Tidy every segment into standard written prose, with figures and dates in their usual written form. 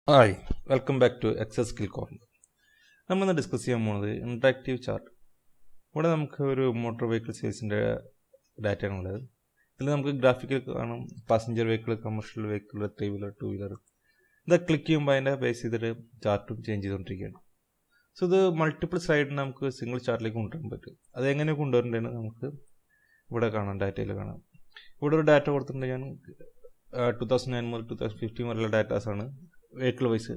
Hi welcome back to Excel skill corner. നമ്മളിന്ന് discuss ചെയ്യാൻ പോകുന്നത് ഇൻട്രാക്റ്റീവ് ചാർട്ട്. ഇവിടെ നമുക്ക് ഒരു മോട്ടോർ വെഹിക്കിൾ സെയിൽസിൻ്റെ ഡാറ്റയാണുള്ളത്. ഇതിൽ നമുക്ക് ഗ്രാഫിക്കൽ കാണാം, passenger vehicle, commercial vehicle, 3 wheeler, 2 wheeler. ഇതൊക്കെ ക്ലിക്ക് ചെയ്യുമ്പോൾ അതിൻ്റെ ബേസ് ചെയ്തിട്ട് ചാർട്ടും ചേഞ്ച് ചെയ്തുകൊണ്ടിരിക്കുകയാണ്. സോ ഇത് മൾട്ടിപ്പിൾ സ്ലൈഡിന് നമുക്ക് സിംഗിൾ ചാർട്ടിലേക്ക് കൊണ്ടുവരാൻ പറ്റും. അതെങ്ങനെ കൊണ്ടുവരേണ്ടതെന്ന് നമുക്ക് ഇവിടെ കാണാം, ഡാറ്റയിൽ കാണാം. ഇവിടെ ഒരു ഡാറ്റ കൊടുത്തിട്ടുണ്ടെങ്കിൽ ഞാൻ 2009 മുതൽ 2015 വരെയുള്ള ഡാറ്റാസാണ് വെഹിക്കിൾ വൈസ്.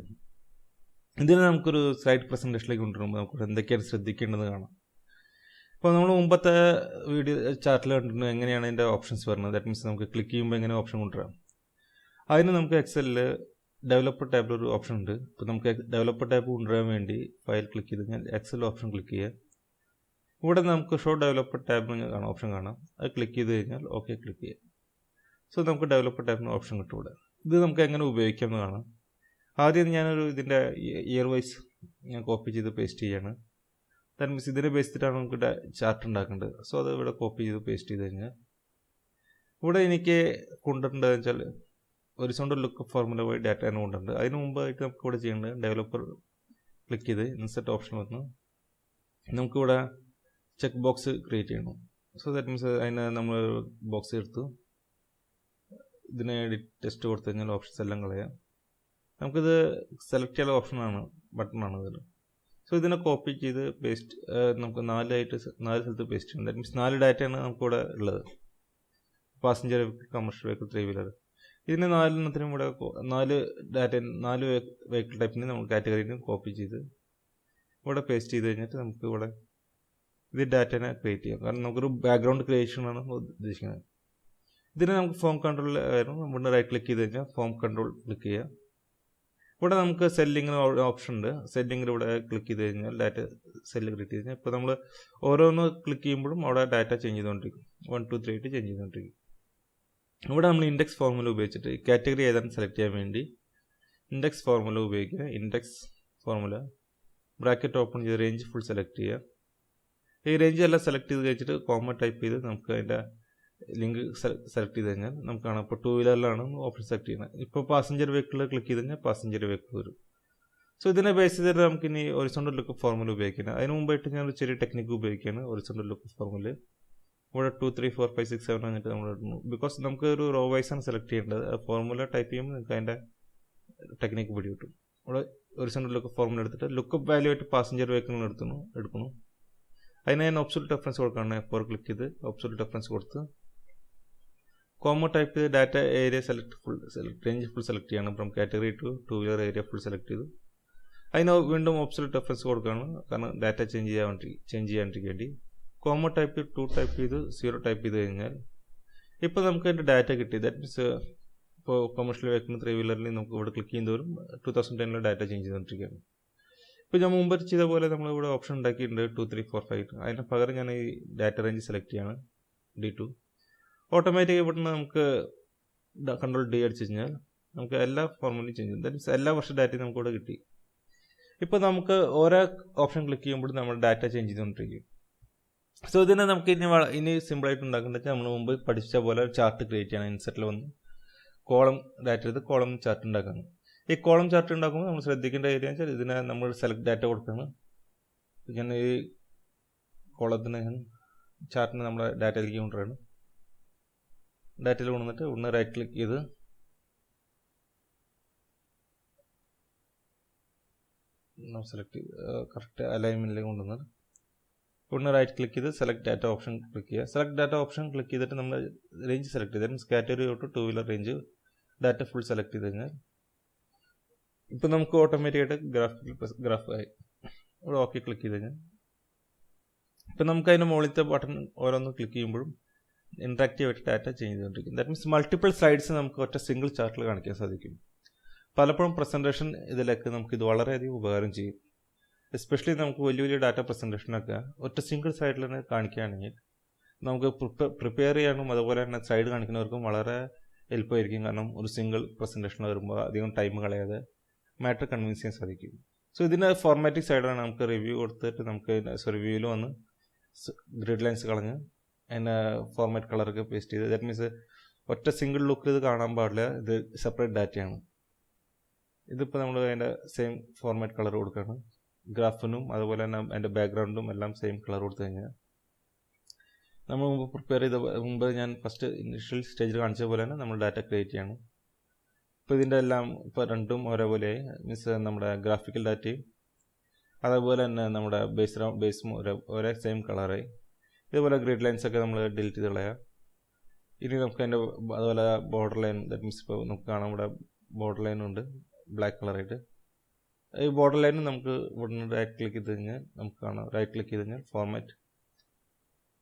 ഇതിന് നമുക്കൊരു സ്ലൈഡ് പ്രസൻറ്റേഷനിലേക്ക് കൊണ്ടുവരുമ്പോൾ നമുക്ക് എന്തൊക്കെയാണ് ശ്രദ്ധിക്കേണ്ടതെന്ന് കാണാം. അപ്പോൾ നമ്മൾ മുമ്പത്തെ വീഡിയോ ചാർട്ടിൽ കണ്ടിട്ടുണ്ട് എങ്ങനെയാണ് അതിൻ്റെ ഓപ്ഷൻസ് വരുന്നത്. ദാറ്റ് മീൻസ് നമുക്ക് ക്ലിക്ക് ചെയ്യുമ്പോൾ എങ്ങനെ ഓപ്ഷൻ കൊണ്ടുവരാം. അതിന് നമുക്ക് എക്സലിൽ ഡെവലപ്പർ ടാബിൽ ഒരു ഓപ്ഷൻ ഉണ്ട്. ഇപ്പോൾ നമുക്ക് ഡെവലപ്പർ ടാബ് കൊണ്ടുവരാൻ വേണ്ടി ഫയൽ ക്ലിക്ക് ചെയ്ത് കഴിഞ്ഞാൽ എക്സൽ ഓപ്ഷൻ ക്ലിക്ക് ചെയ്യുക. ഇവിടെ നമുക്ക് ഷോ ഡെവലപ്പർ ടാബ് ഓപ്ഷൻ കാണാം. അത് ക്ലിക്ക് ചെയ്ത് കഴിഞ്ഞാൽ ഓക്കെ ക്ലിക്ക് ചെയ്യുക. സോ നമുക്ക് ഡെവലപ്പർ ടാബിന് ഓപ്ഷൻ കിട്ടും ഇവിടെ. ഇത് നമുക്ക് എങ്ങനെ ഉപയോഗിക്കാമെന്ന് കാണാം. ആദ്യം ഞാനൊരു ഇതിൻ്റെ ഇയർ വൈസ് ഞാൻ കോപ്പി ചെയ്ത് പേസ്റ്റ് ചെയ്യാണ്. ദാറ്റ് മീൻസ് ഇതിനെ ബേസ് ചെയ്തിട്ടാണ് നമുക്ക് ചാർട്ട് ഉണ്ടാക്കേണ്ടത്. സോ അത് ഇവിടെ കോപ്പി ചെയ്ത് പേസ്റ്റ് ചെയ്ത് കഴിഞ്ഞാൽ ഇവിടെ എനിക്ക് കൊണ്ടുവരേണ്ടതെന്ന് വെച്ചാൽ ഹൊറിസോണ്ടൽ ലുക്ക് ഫോർമുല വഴി ഡാറ്റ തന്നെ കൊണ്ടുണ്ട്. അതിന് മുമ്പായിട്ട് നമുക്ക് ഇവിടെ ചെയ്യേണ്ടത് ഡെവലപ്പർ ക്ലിക്ക് ചെയ്ത് ഇൻസെർട്ട് ഓപ്ഷൻ വന്ന് നമുക്കിവിടെ ചെക്ക് ബോക്സ് ക്രിയേറ്റ് ചെയ്യണം. സോ ദാറ്റ് മീൻസ് അതിന് നമ്മൾ ബോക്സ് എടുത്തു ഇതിനെ എഡിറ്റ് ടെസ്റ്റ് കൊടുത്തു കഴിഞ്ഞാൽ ഓപ്ഷൻസ് എല്ലാം കളയാം. നമുക്കിത് സെലക്ട് ചെയ്യാനുള്ള ഓപ്ഷനാണ്, ബട്ടണാണ് ഇതിൽ. സോ ഇതിനെ കോപ്പി ചെയ്ത് പേസ്റ്റ് നമുക്ക് 4 സ്ഥലത്ത് പേസ്റ്റ് ചെയ്യണം. ദാറ്റ് മീൻസ് 4 ഡാറ്റയാണ് നമുക്കിവിടെ ഉള്ളത്. Passenger vehicle, commercial vehicle, 3 wheeler. ഇതിന് 4 ഇവിടെ 4 വെഹിക്കിൾ ടൈപ്പിന് നമ്മൾ കാറ്റഗറിയിൽ കോപ്പി ചെയ്ത് ഇവിടെ പേസ്റ്റ് ചെയ്ത് കഴിഞ്ഞിട്ട് നമുക്ക് ഇവിടെ ഇത് ഡാറ്റനെ ക്രിയേറ്റ് ചെയ്യാം. കാരണം നമുക്കൊരു ബാക്ക്ഗ്രൗണ്ട് ക്രിയേഷനാണ് ഉദ്ദേശിക്കുന്നത്. ഇതിന് നമുക്ക് ഫോം കൺട്രോൾ ആയിരുന്നു. ഇവിടെ റൈറ്റ് ക്ലിക്ക് ചെയ്ത് കഴിഞ്ഞാൽ ഫോം കൺട്രോൾ ക്ലിക്ക് ചെയ്യുക. ഇവിടെ നമുക്ക് സെല്ലിങ്ങിന് ഓപ്ഷൻ ഉണ്ട്. സെല്ലിങ്ങിൽ ഇവിടെ ക്ലിക്ക് ചെയ്ത് കഴിഞ്ഞാൽ ഡാറ്റ സെല്ല് ക്രിയേറ്റ് ചെയ്ത് കഴിഞ്ഞാൽ ഇപ്പോൾ നമ്മൾ ഓരോന്ന് ക്ലിക്ക് ചെയ്യുമ്പോഴും അവിടെ ഡാറ്റ ചേഞ്ച് ചെയ്തുകൊണ്ടിരിക്കും. 1 2 3 ആയിട്ട് ചേഞ്ച് ചെയ്തുകൊണ്ടിരിക്കും. ഇവിടെ നമ്മൾ ഇൻഡെക്സ് ഫോർമുല ഉപയോഗിച്ചിട്ട് കാറ്റഗറി ഏതാണ് സെലക്ട് ചെയ്യാൻ വേണ്ടി ഇൻഡെക്സ് ഫോർമുല ഉപയോഗിക്കുക. ഇൻഡെക്സ് ഫോർമുല ബ്രാക്കറ്റ് ഓപ്പൺ ചെയ്ത് റേഞ്ച് ഫുൾ സെലക്ട് ചെയ്യുക. ഈ റേഞ്ച് എല്ലാം സെലക്ട് ചെയ്ത് കഴിച്ചിട്ട് കോമ ടൈപ്പ് ചെയ്ത് നമുക്ക് അതിൻ്റെ ലിങ്ക് സെലക്ട് ചെയ്ത് കഴിഞ്ഞാൽ നമുക്ക് കാണാം. ഇപ്പോൾ 2 വീലറിലാണ് ഓപ്ഷൻ സെലക്ട് ചെയ്യുന്നത്. ഇപ്പോൾ പാസഞ്ചർ വെഹിക്കിളിൽ ക്ലിക്ക് ചെയ്ത് കഴിഞ്ഞാൽ പാസഞ്ചർ വെഹിക്കിൾ വരും. സോ ഇതിനെ ബേസ് ചെയ്തിട്ട് നമുക്ക് ഇനി ഹൊറിസോണ്ടൽ ലുക്ക് ഫോർമുല ഉപയോഗിക്കുന്നത്. അതിന് മുമ്പായിട്ട് ഞാൻ ഒരു ചെറിയ ടെക്നിക്ക് ഉപയോഗിക്കുകയാണ്. ഹൊറിസോണ്ടൽ ലുക്ക് ഫോർമുല ഇവിടെ 2 3 4 5 6 7 എന്നിട്ട് നമ്മൾ ഇടുന്നു. ബിക്കോസ് നമുക്ക് ഒരു റോ വൈസാണ് സെലക്ട് ചെയ്യേണ്ടത്. ഫോർമുല ടൈപ്പ് ചെയ്യുമ്പോൾ നിങ്ങൾക്ക് അതിൻ്റെ ടെക്നിക്ക് പിടി കിട്ടും. ഇവിടെ ഹൊറിസോണ്ടൽ ലുക്ക് ഫോർമുല എടുത്തിട്ട് ലുക്കപ്പ് വാല്യൂ ആയിട്ട് പാസഞ്ചർ വെഹിക്കിളിന് എടുക്കണം. അതിന് ഞാൻ ഒബ്സൊല്യൂട്ട് റെഫറൻസ് കൊടുക്കുകയാണ്. F4 ക്ലിക്ക് ചെയ്ത് ഒബ്സൊല്യൂട്ട് റെഫറൻസ് കൊടുത്ത് കോമ ടൈപ്പ് ചെയ്ത് data area range full select ചെയ്യണം. From category to 2 wheeler area full select ചെയ്തു. അതിന് വീണ്ടും ഒബ്സൊല്യൂട്ട് റെഫറൻസ് കൊടുക്കുകയാണ്. കാരണം ഡാറ്റ ചേഞ്ച് ചെയ്യാണ്ടിരിക്കാൻ വേണ്ടി കോമ ടൈപ്പ് 2 ടൈപ്പ് ചെയ്ത് 0 ടൈപ്പ് ചെയ്ത് കഴിഞ്ഞാൽ ഇപ്പോൾ നമുക്ക് അതിൻ്റെ ഡാറ്റ കിട്ടി. ദാറ്റ് മീൻസ് ഇപ്പോൾ കൊമേഴ്ഷ്യൽ വെഹിക്കിൾ 3 വീലറിൽ നമുക്ക് ഇവിടെ ക്ലിക്ക് ചെയ്യുന്നവരും 2010 ഡാറ്റ ചേഞ്ച് ചെയ്തുകൊണ്ടിരിക്കുകയാണ്. ഇപ്പോൾ ഞാൻ മുമ്പ് ചെയ്ത പോലെ നമ്മളിവിടെ ഓപ്ഷൻ ഉണ്ടാക്കിയിട്ടുണ്ട് 2 3 4 5. അതിന് പകരം ഞാൻ ഈ ഡാറ്റ റേഞ്ച് സെലക്ട് ചെയ്യാണ്, D2. ഓട്ടോമാറ്റിക് ഇവിടുന്ന് നമുക്ക് കൺട്രോൾ D അടിച്ചു കഴിഞ്ഞാൽ നമുക്ക് എല്ലാ ഫോർമുലയും ചേഞ്ച് ചെയ്യും. ദാറ്റ് മീൻസ് എല്ലാ വർഷം ഡാറ്റയും നമുക്കിവിടെ കിട്ടി. ഇപ്പോൾ നമുക്ക് ഓരോ ഓപ്ഷൻ ക്ലിക്ക് ചെയ്യുമ്പോഴും നമ്മൾ ഡാറ്റ ചേഞ്ച് ചെയ്തുകൊണ്ടിരിക്കും. സോ ഇതിനെ നമുക്ക് ഇനി സിമ്പിളായിട്ട് ഉണ്ടാക്കേണ്ടത് നമ്മൾ മുമ്പ് പഠിച്ച പോലെ ചാർട്ട് ക്രിയേറ്റ് ചെയ്യണം. ഇൻസെർട്ടിൽ വന്ന് കോളം ഡാറ്റ എടുത്ത് കോളം ചാർട്ട് ഉണ്ടാക്കണം. ഈ കോളം ചാർട്ട് ഉണ്ടാക്കുമ്പോൾ നമ്മൾ ശ്രദ്ധിക്കേണ്ട ഏരിയ വെച്ചാൽ ഇതിനെ നമ്മൾ സെലക്ട് ഡാറ്റ കൊടുക്കണം. ഞാൻ ഈ കോളത്തിന് ചാർട്ടിന് നമ്മുടെ ഡാറ്റയിലേക്ക് കൊണ്ടുവരണം. ഡാറ്റയിൽ കൊണ്ടുവന്നിട്ട് ഒന്ന് റൈറ്റ് ക്ലിക്ക് ചെയ്ത് സെലക്ട് കറക്റ്റ് അലൈൻമെൻറ്റിലേക്ക് കൊണ്ടുവന്നത് ഒന്ന് റൈറ്റ് ക്ലിക്ക് ചെയ്ത് സെലക്ട് ഡാറ്റ ഓപ്ഷൻ ക്ലിക്ക് ചെയ്യുക. സെലക്ട് ഡാറ്റ ഓപ്ഷൻ ക്ലിക്ക് ചെയ്തിട്ട് നമ്മൾ റേഞ്ച് സെലക്ട് ചെയ്ത് മീൻസ് കാറ്റഗറി തൊട്ട് 2 wheeler range data full select ചെയ്ത് കഴിഞ്ഞാൽ ഇപ്പോൾ നമുക്ക് ഓട്ടോമാറ്റിക്കായിട്ട് ഗ്രാഫായി ഇവിടെ ഓക്കെ ക്ലിക്ക് ചെയ്ത് കഴിഞ്ഞാൽ ഇപ്പോൾ നമുക്ക് അതിൻ്റെ മുകളിലത്തെ ബട്ടൺ ഓരോന്ന് ക്ലിക്ക് ചെയ്യുമ്പോഴും ഇൻട്രാക്റ്റീവ് ആയിട്ട് ഡാറ്റ ചേഞ്ച് ചെയ്തുകൊണ്ടിരിക്കും. ദാറ്റ് മീൻസ് മൾട്ടിപ്പിൾ സ്ലൈഡ്സ് നമുക്ക് ഒറ്റ സിംഗിൾ ചാർട്ടിൽ കാണിക്കാൻ സാധിക്കും. പലപ്പോഴും പ്രസൻറ്റേഷൻ ഇതിലൊക്കെ നമുക്ക് ഇത് വളരെയധികം ഉപകാരം ചെയ്യും. എസ്പെഷ്യലി നമുക്ക് വലിയ ഡാറ്റ പ്രസൻറ്റേഷനൊക്കെ ഒറ്റ സിംഗിൾ സൈഡിൽ തന്നെ കാണിക്കുകയാണെങ്കിൽ നമുക്ക് പ്രിപ്പയർ ചെയ്യാനും അതുപോലെ തന്നെ സൈഡ് കാണിക്കുന്നവർക്കും വളരെ എളുപ്പമായിരിക്കും. കാരണം ഒരു സിംഗിൾ പ്രസൻറ്റേഷൻ വരുമ്പോൾ അധികം ടൈം കളയാതെ മാറ്റർ കൺവിൻസ് ചെയ്യാൻ സാധിക്കും. സോ ഇതിൻ്റെ ഫോർമാറ്റിക് സൈഡാണ് നമുക്ക് റിവ്യൂ കൊടുത്തിട്ട് നമുക്ക് റിവ്യൂവിൽ വന്ന് ഗ്രിഡ് ലൈൻസ് കളഞ്ഞ് അതിൻ്റെ ഫോർമാറ്റ് കളറൊക്കെ പേസ്റ്റ് ചെയ്ത് ദാറ്റ് മീൻസ് ഒറ്റ സിംഗിൾ ലുക്കിൽ ഇത് കാണാൻ പാടില്ല. ഇത് സെപ്പറേറ്റ് ഡാറ്റയാണ്. ഇതിപ്പോൾ നമ്മൾ അതിൻ്റെ സെയിം ഫോർമാറ്റ് കളർ കൊടുക്കുകയാണ്. ഗ്രാഫിനും അതുപോലെ തന്നെ അതിൻ്റെ ബാക്ക്ഗ്രൗണ്ടും എല്ലാം സെയിം കളർ കൊടുത്തു കഴിഞ്ഞാൽ നമ്മൾ മുമ്പ് പ്രിപ്പയർ ചെയ്ത മുമ്പ് ഞാൻ ഫസ്റ്റ് ഇനിഷ്യൽ സ്റ്റേജിൽ കാണിച്ച പോലെ തന്നെ നമ്മൾ ഡാറ്റ ക്രിയേറ്റ് ചെയ്യണം. ഇപ്പോൾ ഇതിൻ്റെ എല്ലാം ഇപ്പോൾ രണ്ടും ഒരേപോലെയായി. മീൻസ് നമ്മുടെ ഗ്രാഫിക്കൽ ഡാറ്റയും അതേപോലെ തന്നെ നമ്മുടെ ബേസും ഒരേ സെയിം കളറായി. ഇതുപോലെ ഗ്രിഡ് ലൈൻസൊക്കെ നമ്മൾ ഡിലീറ്റ് ചെയ്ത് കളയാം. ഇനി നമുക്ക് അതിൻ്റെ അതുപോലെ ബോർഡർ ലൈൻ, ദാറ്റ് മീൻസ് ഇപ്പോൾ നമുക്ക് കാണാം ഇവിടെ ബോർഡർ ലൈനുണ്ട് ബ്ലാക്ക് കളറായിട്ട്. ഈ ബോർഡർ ലൈനും നമുക്ക് ഇവിടെ റൈറ്റ് ക്ലിക്ക് ചെയ്ത് കഴിഞ്ഞാൽ നമുക്ക് കാണാം. റൈറ്റ് ക്ലിക്ക് ചെയ്ത് കഴിഞ്ഞാൽ ഫോർമാറ്റ്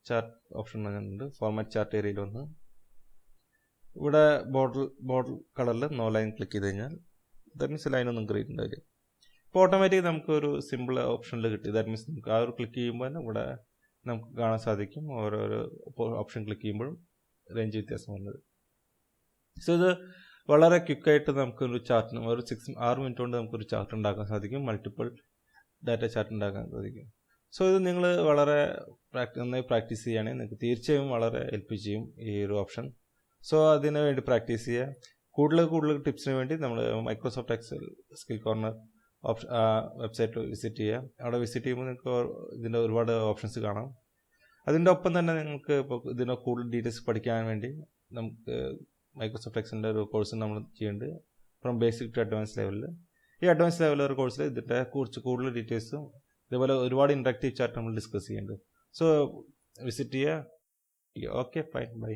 ചാർട്ട് ഓപ്ഷൻ ഉണ്ട്. ഫോർമാറ്റ് ചാർട്ട് ഏരിയയിൽ വന്ന് ഇവിടെ ബോർഡർ കളറിൽ നോ ലൈൻ ക്ലിക്ക് ചെയ്ത് കഴിഞ്ഞാൽ ദാറ്റ് മീൻസ് ലൈനൊന്നും ക്രിയേറ്റ് ഉണ്ടാവില്ല. ഇപ്പോൾ ഓട്ടോമാറ്റിക് നമുക്കൊരു സിമ്പിൾ ഓപ്ഷനിൽ കിട്ടി. ദാറ്റ് മീൻസ് നമുക്ക് ആ ഒരു ക്ലിക്ക് ചെയ്യുമ്പോൾ തന്നെ ഇവിടെ നമുക്ക് കാണാൻ സാധിക്കും ഓരോരോ ഓപ്ഷൻ ക്ലിക്ക് ചെയ്യുമ്പോഴും റേഞ്ച് വ്യത്യാസം വന്നത്. സോ ഇത് വളരെ ക്വിക്കായിട്ട് നമുക്കൊരു ചാർട്ടിന് ഒരു 6 മിനിറ്റ് കൊണ്ട് നമുക്കൊരു ചാർട്ട് ഉണ്ടാക്കാൻ സാധിക്കും. മൾട്ടിപ്പിൾ ഡാറ്റ ചാർട്ട് ഉണ്ടാക്കാൻ സാധിക്കും. സോ ഇത് നിങ്ങൾ വളരെ നന്നായി പ്രാക്ടീസ് ചെയ്യുകയാണെങ്കിൽ നിങ്ങൾക്ക് തീർച്ചയായും വളരെ ഹെൽപ്പ് ചെയ്യും ഈ ഒരു ഓപ്ഷൻ. സോ അതിന് വേണ്ടി പ്രാക്ടീസ് ചെയ്യുക. കൂടുതൽ ടിപ്സിന് വേണ്ടി നമ്മൾ Microsoft Excel skill corner website visit ചെയ്യുക. അവിടെ വിസിറ്റ് ചെയ്യുമ്പോൾ നിങ്ങൾക്ക് ഇതിൻ്റെ ഒരുപാട് ഓപ്ഷൻസ് കാണാം. അതിൻ്റെ ഒപ്പം തന്നെ നിങ്ങൾക്ക് ഇപ്പോൾ ഇതിൻ്റെ കൂടുതൽ ഡീറ്റെയിൽസ് പഠിക്കാൻ വേണ്ടി നമുക്ക് മൈക്രോസോഫ്റ്റ് എക്സലിൻ്റെ ഒരു കോഴ്സ് നമ്മൾ ചെയ്യുന്നുണ്ട്, ഫ്രം ബേസിക് ടു അഡ്വാൻസ് ലെവലിൽ. ഈ അഡ്വാൻസ് ലെവലിൽ ഒരു കോഴ്സിൽ ഇതിൻ്റെ കുറിച്ച് കൂടുതൽ ഡീറ്റെയിൽസും ഇതുപോലെ ഒരുപാട് ഇൻട്രാക്റ്റീവ് ചാർട്ട് നമ്മൾ ഡിസ്കസ് ചെയ്യുന്നുണ്ട്. സോ വിസിറ്റ് ചെയ്യുക. Okay, fine, by.